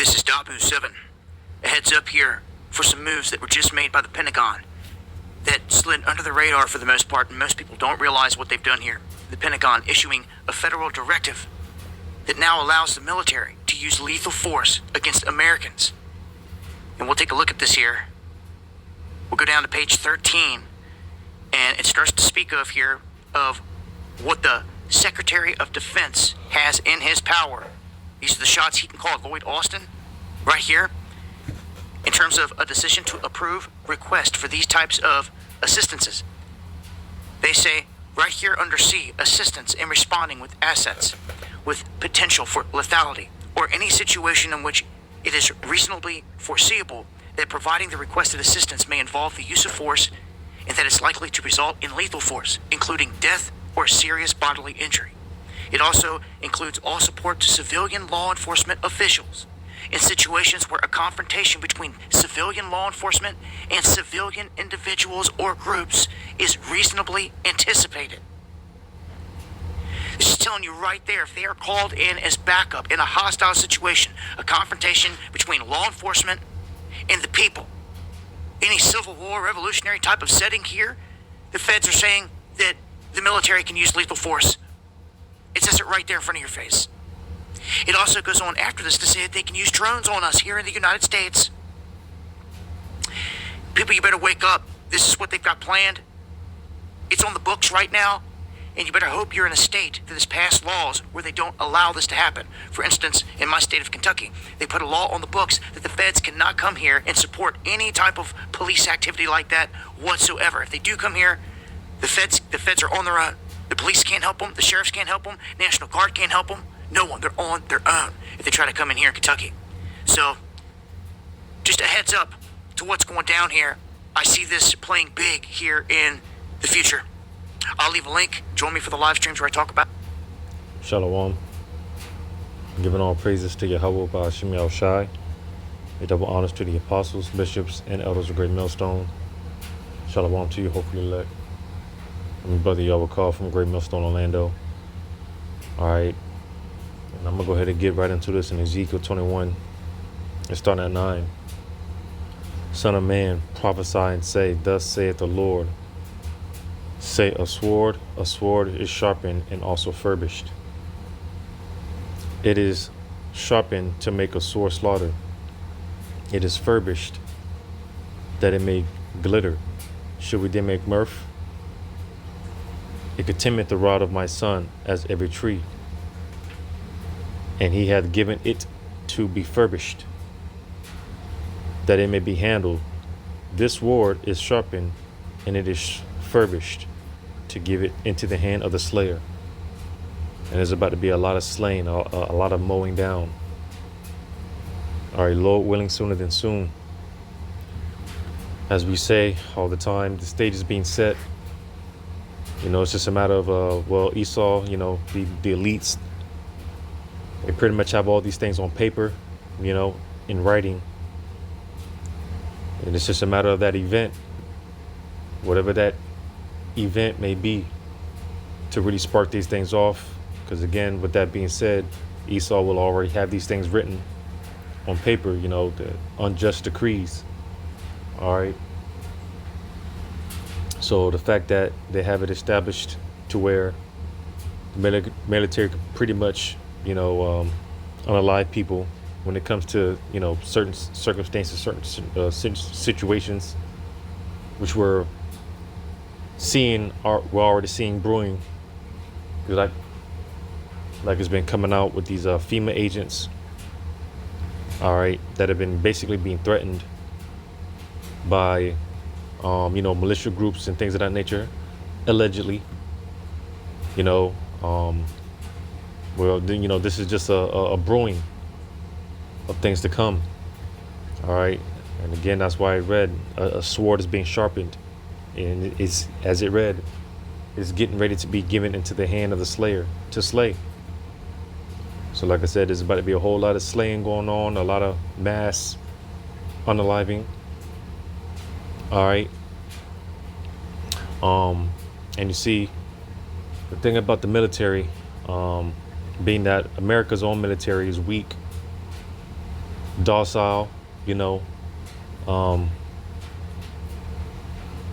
This is Dabu 7. A heads up here for some moves that were just made by the Pentagon that slid under the radar for the most part, and most people don't realize what they've done here. The Pentagon issuing a federal directive that now allows the military to use lethal force against Americans. And we'll take a look at this here. We'll go down to page 13, and it starts to speak of here of what the Secretary of Defense has in his power. These are the shots he can call Lloyd Austin, right here, in terms of a decision to approve request for these types of assistances. They say, right here under C, assistance in responding with assets with potential for lethality, or any situation in which it is reasonably foreseeable that providing the requested assistance may involve the use of force and that it's likely to result in lethal force, including death or serious bodily injury. It also includes all support to civilian law enforcement officials in situations where a confrontation between civilian law enforcement and civilian individuals or groups is reasonably anticipated. This is telling you right there, if they are called in as backup in a hostile situation, a confrontation between law enforcement and the people, any Civil War, revolutionary type of setting here, the feds are saying that the military can use lethal force. It says it right there in front of your face. It also goes on after this to say that they can use drones on us here in the United States. People, you better wake up. This is what they've got planned. It's on the books right now, and you better hope you're in a state that has passed laws where they don't allow this to happen. For instance, in my state of Kentucky, they put a law on the books that the feds cannot come here and support any type of police activity like that whatsoever. If they do come here, the feds are on their own. The police can't help them. The sheriffs can't help them. National Guard can't help them. No one. They're on their own if they try to come in here in Kentucky. So, just a heads up to what's going down here. I see this playing big here in the future. I'll leave a link. Join me for the live streams where I talk about. Shalom. Giving all praises to Yahweh by Hashem Yahweh Shai. A double honors to the apostles, bishops, and elders of Great Millstone. Shalom to you, hopefully elect. I'm your brother Yahweh Call from Great Millstone, Orlando. Alright. And I'm going to go ahead and get right into this in Ezekiel 21. It's starting at 9. Son of man, prophesy and say, thus saith the Lord. Say, a sword is sharpened and also furbished. It is sharpened to make a sore slaughter. It is furbished that it may glitter. Should we then make mirth? It contemneth the rod of my son as every tree, and he hath given it to be furbished, that it may be handled. This sword is sharpened, and it is furbished to give it into the hand of the slayer. And there's about to be a lot of slaying, a lot of mowing down. All right, Lord willing, sooner than soon. As we say all the time, the stage is being set. You know, it's just a matter of, Esau, you know, the elites, they pretty much have all these things on paper, you know, in writing. And it's just a matter of that event, whatever that event may be, to really spark these things off. Because again, with that being said, Esau will already have these things written on paper, you know, the unjust decrees. All right. So the fact that they have it established to where the military can pretty much, you know, unalive people when it comes to, you know, certain circumstances, certain situations, which we're already seeing brewing. Like it's been coming out with these FEMA agents, all right, that have been basically being threatened by you know, militia groups and things of that nature, allegedly. You know, you know, this is just a brewing of things to come. All right, and again, that's why I read a sword is being sharpened, and it's, as it read, is getting ready to be given into the hand of the slayer to slay. So, like I said, there's about to be a whole lot of slaying going on, a lot of mass unaliving. All right. And you see, the thing about the military, being that America's own military is weak, docile, you know, um,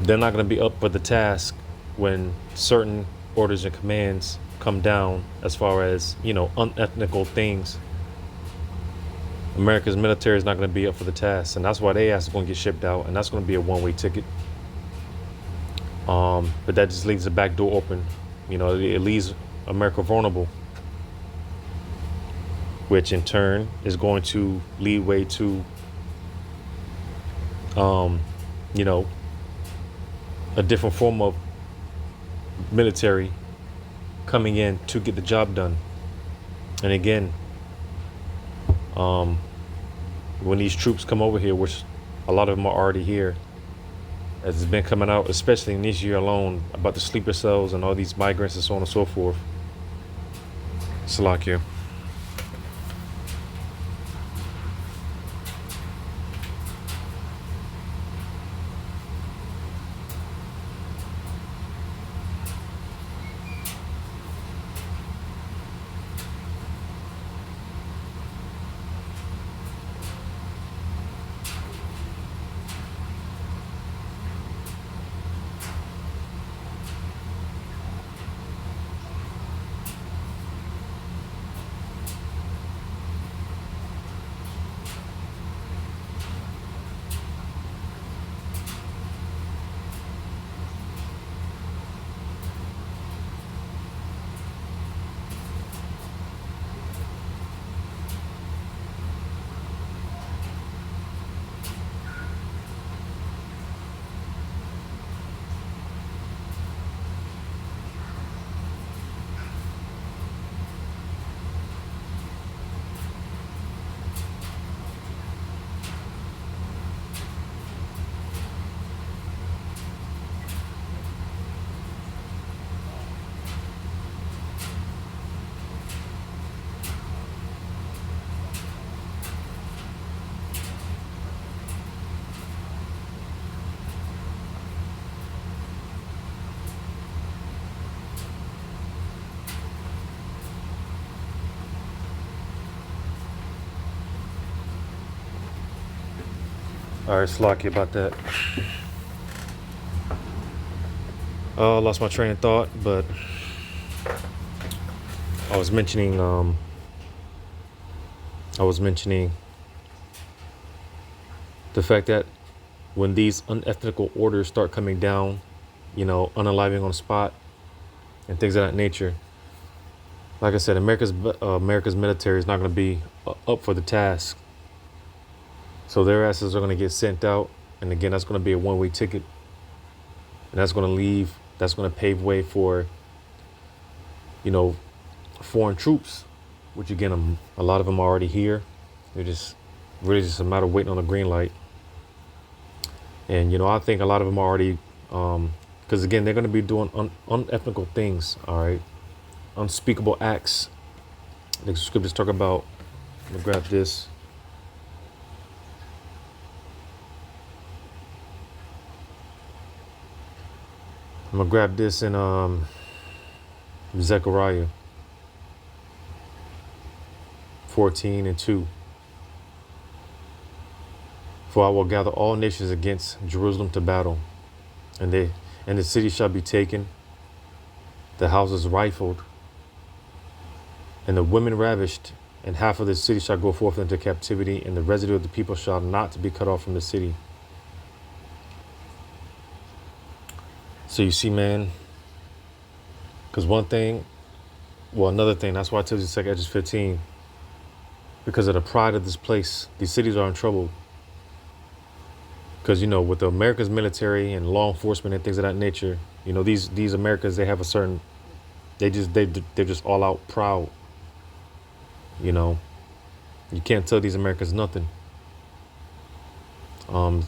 they're not going to be up for the task when certain orders and commands come down as far as, you know, unethical things. America's military is not going to be up for the task, and that's why they ass are going to get shipped out, and that's going to be a one-way ticket. But that just leaves the back door open. You know, it leaves America vulnerable, which in turn is going to lead way to, you know, a different form of military coming in to get the job done. And again, when these troops come over here, which a lot of them are already here, as it's been coming out, especially in this year alone, about the sleeper cells and all these migrants and so on and so forth. Salakia. All right, Slocky about that. I lost my train of thought, but I was mentioning the fact that when these unethical orders start coming down, you know, unaliving on the spot and things of that nature, like I said, America's military is not going to be up for the task. So their asses are going to get sent out, and again, that's going to be a one-way ticket, and that's going to pave way for, you know, foreign troops, which again, a lot of them are already here. They're just really just a matter of waiting on the green light. And, you know, I think a lot of them are already, because again, they're going to be doing unethical things, all right? Unspeakable acts. The scriptures talk about, I'm going to grab this. I'm going to grab this in Zechariah 14:2. For I will gather all nations against Jerusalem to battle, and the city shall be taken, the houses rifled, and the women ravished, and half of the city shall go forth into captivity, and the residue of the people shall not to be cut off from the city. So you see, man, because another thing, that's why I told you 2 Esdras 15, because of the pride of this place, these cities are in trouble. Because, you know, with America's military and law enforcement and things of that nature, you know, these Americans, they have a certain, they're just all out proud. You know, you can't tell these Americans nothing. To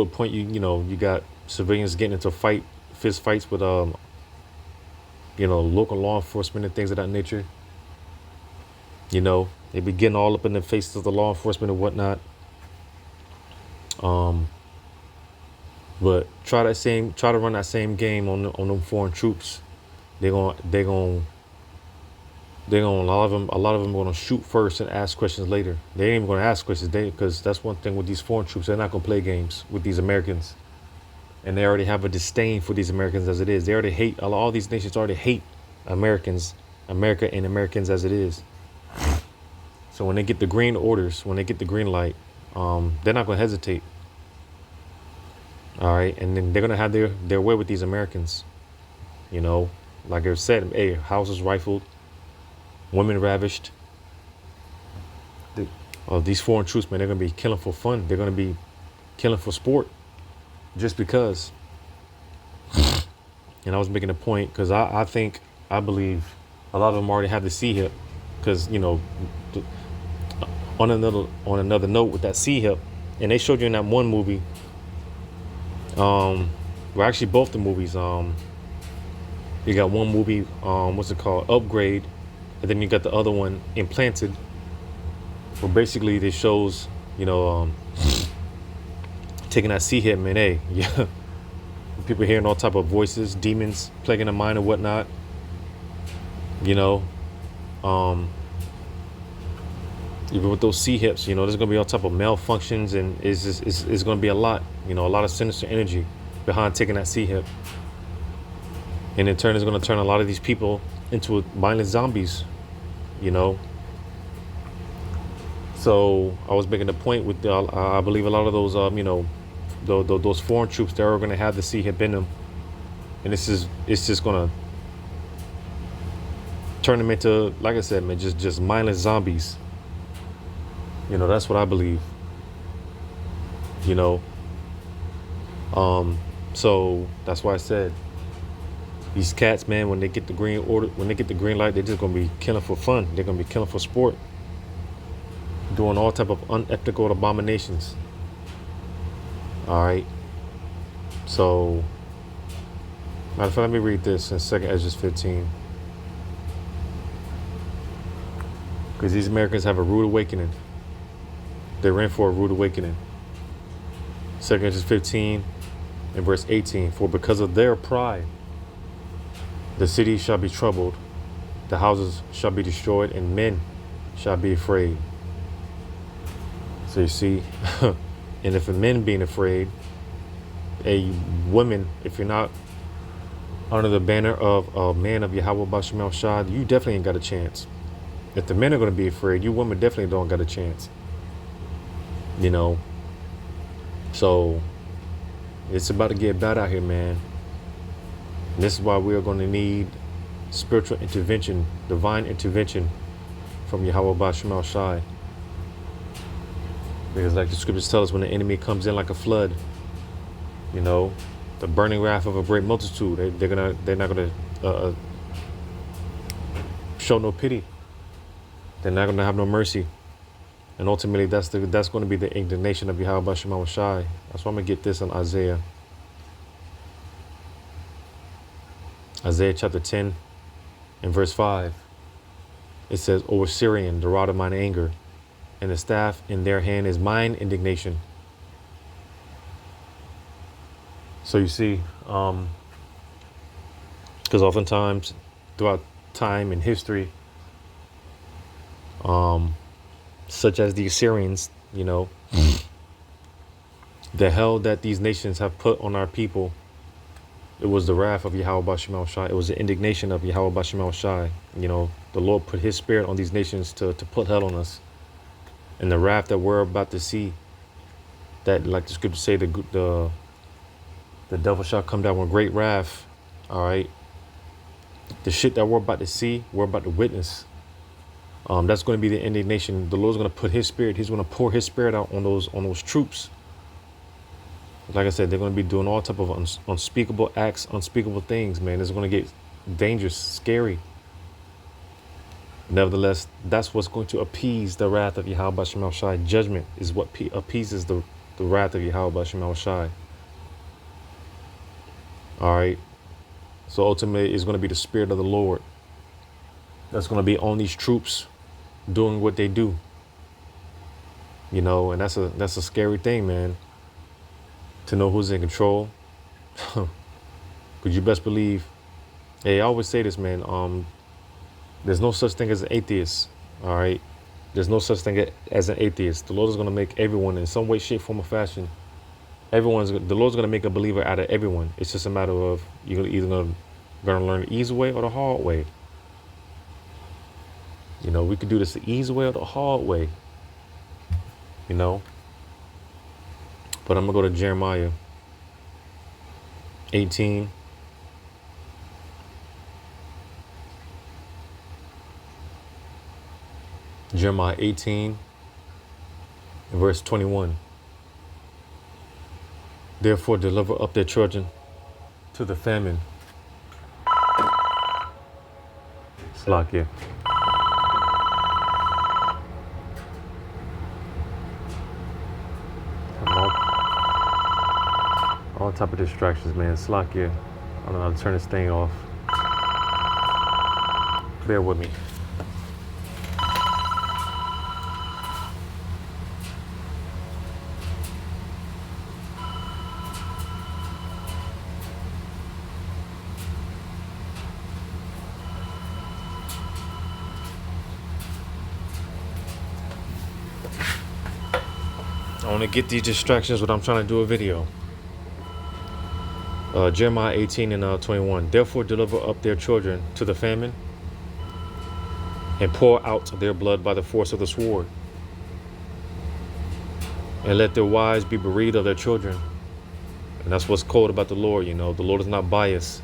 a point, you know, you got civilians getting into fist fights with, you know, local law enforcement and things of that nature. You know, they be getting all up in the faces of the law enforcement and whatnot. But try to run that same game on them foreign troops. They're gonna they're gonna a lot of them are gonna shoot first and ask questions later. They ain't even gonna ask questions, because that's one thing with these foreign troops. They're not gonna play games with these Americans, and they already have a disdain for these Americans as it is. They already hate all these nations. Already hate Americans, America, and Americans as it is. So when they get the green orders, when they get the green light, they're not gonna hesitate. All right, and then they're gonna have their way with these Americans. You know, like I said, hey, houses rifled, women ravished. These foreign troops, man, they're gonna be killing for fun. They're gonna be killing for sport, just because. And I was making a point because I believe a lot of them already have the C hip, because on another note with that C hip, and they showed you in that one movie. Well, actually, both the movies. You got one movie, what's it called, Upgrade, and then you got the other one, Implanted. Where basically this shows, taking that C hip, man. Hey, yeah, people hearing all type of voices, demons plaguing the mind and whatnot. Even with those C hips, there's gonna be all type of malfunctions, and it's gonna be a lot, a lot of sinister energy behind taking that C hip. And in turn, it's gonna turn a lot of these people into mindless zombies, So I was making a point with I believe a lot of those those foreign troops, they're gonna have the C hip in them, and it's just gonna turn them into, like I said, man, just mindless zombies. That's what I believe. So that's why I said these cats, man, when they get the green order, when they get the green light, they're just gonna be killing for fun. They're gonna be killing for sport, doing all type of unethical abominations. All right. So, matter of fact, let me read this in 2nd Esdras 15, because these Americans have a rude awakening. They're in for a rude awakening. 2nd Esdras 15 and verse 18. For because of their pride, the city shall be troubled, the houses shall be destroyed, and men shall be afraid. So you see, and if a men being afraid, a woman, if you're not under the banner of a man of Yahweh Bashem El Shad, you definitely ain't got a chance. If the men are going to be afraid, you women definitely don't got a chance. So it's about to get bad out here, man. And this is why we are going to need spiritual intervention, divine intervention from Yahweh Bashem El Shai. Because like the scriptures tell us, when the enemy comes in like a flood, the burning wrath of a great multitude, they're not gonna show no pity. They're not gonna have no mercy. And ultimately, that's going to be the indignation of Yahweh Bashem El Shai. That's why I'm gonna get this on Isaiah. Isaiah chapter 10 and verse 5. It says, O Assyrian, the rod of mine anger, and the staff in their hand is mine indignation. So you see, because oftentimes throughout time and history, such as the Assyrians, the hell that these nations have put on our people, it was the wrath of Yahweh Bashem El Shai. It was the indignation of Yahweh Bashem El Shai. The Lord put his spirit on these nations to put hell on us. And the wrath that we're about to see, that, like the scriptures say, the devil shall come down with great wrath. All right. The shit that we're about to see, we're about to witness. That's going to be the indignation. The Lord's going to put his spirit. He's going to pour his spirit out on those troops. Like I said, they're going to be doing all type of unspeakable acts, unspeakable things, man. It's going to get dangerous, scary. Nevertheless, that's what's going to appease the wrath of Yahweh Bashem El Shai. Judgment is what appeases the wrath of Yahweh Bashem El Shai. All right. So ultimately, it's going to be the spirit of the Lord that's going to be on these troops doing what they do. And that's a scary thing, man. To know who's in control. Could you best believe? Hey, I always say this, man. There's no such thing as an atheist. All right. There's no such thing as an atheist. The Lord is going to make everyone in some way, shape, form, or fashion. The Lord's going to make a believer out of everyone. It's just a matter of you're either going to learn the easy way or the hard way. You know, we could do this the easy way or the hard way. You know. But I'm going to go to Jeremiah 18. Jeremiah 18, verse 21. Therefore deliver up their children to the famine. Slakia. All type of distractions, man. Slakia. I don't know how to turn this thing off. Bear with me. I want to get these distractions when I'm trying to do a video. Jeremiah 18 and 21. Therefore deliver up their children to the famine and pour out their blood by the force of the sword. And let their wives be bereaved of their children. And that's what's cold about the Lord, you know. The Lord is not biased.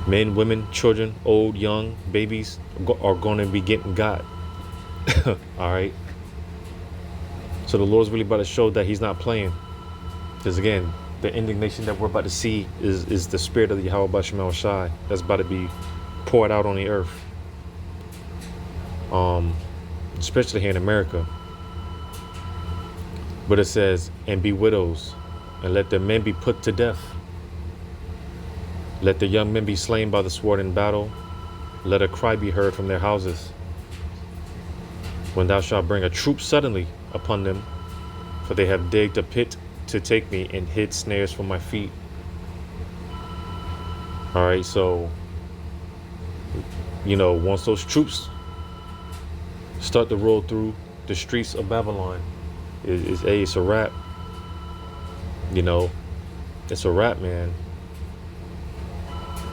Men, women, children, old, young, babies are going to be getting got. All right. So the Lord's really about to show that he's not playing. Because again, the indignation that we're about to see is the spirit of the Yahweh Bashim Shai that's about to be poured out on the earth. Especially here in America. But it says, and be widows, and let their men be put to death. Let the young men be slain by the sword in battle. Let a cry be heard from their houses. When thou shalt bring a troop suddenly upon them, for they have digged a pit to take me and hid snares for my feet. All right, so, you know, once those troops start to roll through the streets of Babylon, it's a wrap. You know, it's a wrap, man.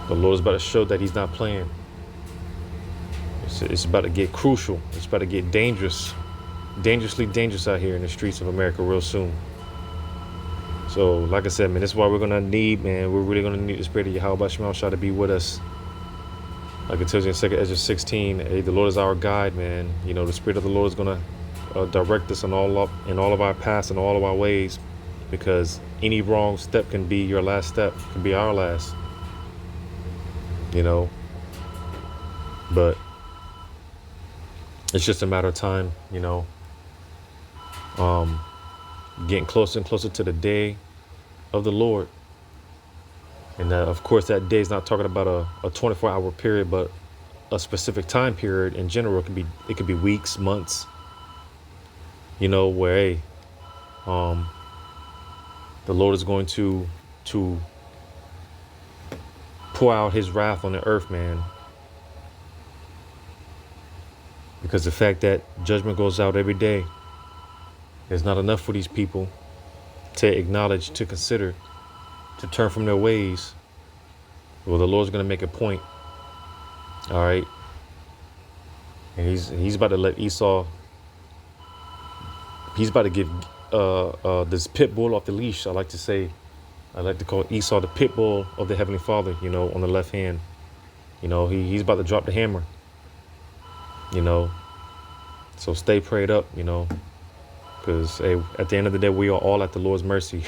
The Lord's about to show that he's not playing. It's about to get crucial. It's about to get dangerous. Dangerously dangerous out here in the streets of America real soon. So, like I said, man, that's why we're going to need, man, we're really going to need the spirit of Yahweh Shema Shah to be with us. Like it tells you in 2 Ezra 16, hey, the Lord is our guide, man. You know, the spirit of the Lord is going to direct us in all of our paths and all of our ways, because any wrong step can be your last step, can be our last. You know, but it's just a matter of time, you know, getting closer and closer to the day of the Lord. And of course, that day is not talking about a 24-hour period, but a specific time period in general. It could be weeks, months, you know, where, hey, the Lord is going to pour out his wrath on the earth, man. Because the fact that judgment goes out every day is not enough for these people to acknowledge, to consider, to turn from their ways. Well, the Lord's going to make a point. All right. And he's about to let Esau, he's about to give this pit bull off the leash. I like to call Esau the pit bull of the Heavenly Father, you know, on the left hand. You know, he's about to drop the hammer. You know, so stay prayed up, you know, because hey, at the end of the day, we are all at the Lord's mercy.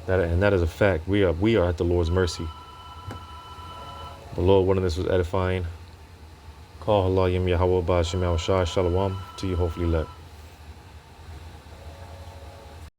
that is a fact. We are at the Lord's mercy. The Lord, one of this was edifying. Call Allah Yim Yahweh Ba Shem Shai Shalom to you, hopefully let.